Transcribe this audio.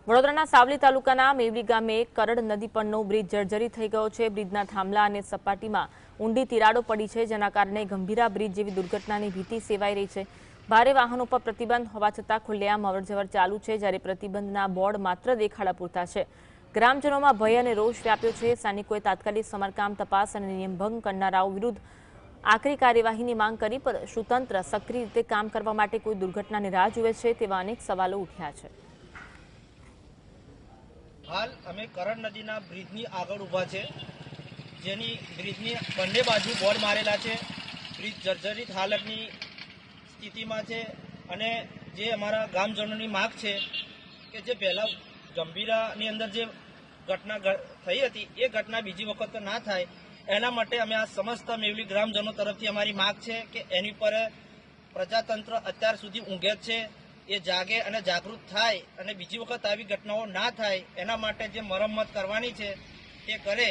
વડોદરાના સાવલી તાલુકાના મેવલી ગામે કરડ નદી પરનો બ્રિજ જર્જરી થઈ ગયો છે। બ્રિજના થાંભલા અને સપાટીમાં ઊંડી તિરાડો પડી છે, જેના કારણે ગંભીરા બ્રિજ જેવી દુર્ઘટનાની ભીતિ સેવાઈ રહી છે। ભારે વાહનો પર પ્રતિબંધ હોવા છતાં ખુલ્લેઆમ અવરજવર ચાલુ છે, જ્યારે પ્રતિબંધના બોર્ડ માત્ર દેખાડા પૂરતા છે। ગ્રામજનોમાં ભય અને રોષ વ્યાપ્યો છે। સ્થાનિકોએ તાત્કાલિક સમારકામ, તપાસ અને નિયમભંગ કરનારાઓ વિરુદ્ધ આકરી કાર્યવાહીની માંગ કરી, પર શું તંત્ર સક્રિય રીતે કામ કરવા માટે કોઈ દુર્ઘટનાની રાહ જુએ છે, તેવા અનેક સવાલો ઉઠ્યા છે। हाल अमे करड नदीना ब्रिजनी आगळ उभा छे, जेनी ब्रिजनी बंने बाजू बोर्ड मारेला छे। ब्रिज जर्जरित हालतनी स्थितिमां छे अने जे अमारा गामजनोनी माग छे के जे पहेला गंभीरानी अंदर जे घटना थई हती ए घटना बीजी वखत ना थाय एना माटे अमे आ समस्त मेवली ग्रामजनो तरफथी अमारी माग छे के एनी पर प्रजातंत्र અત્યાર સુધી ઊંઘે છે, એ જાગે અને જાગૃત થાય અને બીજી વખત આવી ઘટનાઓ ના થાય એના માટે જે મરમ્મત કરવાની છે તે કરે।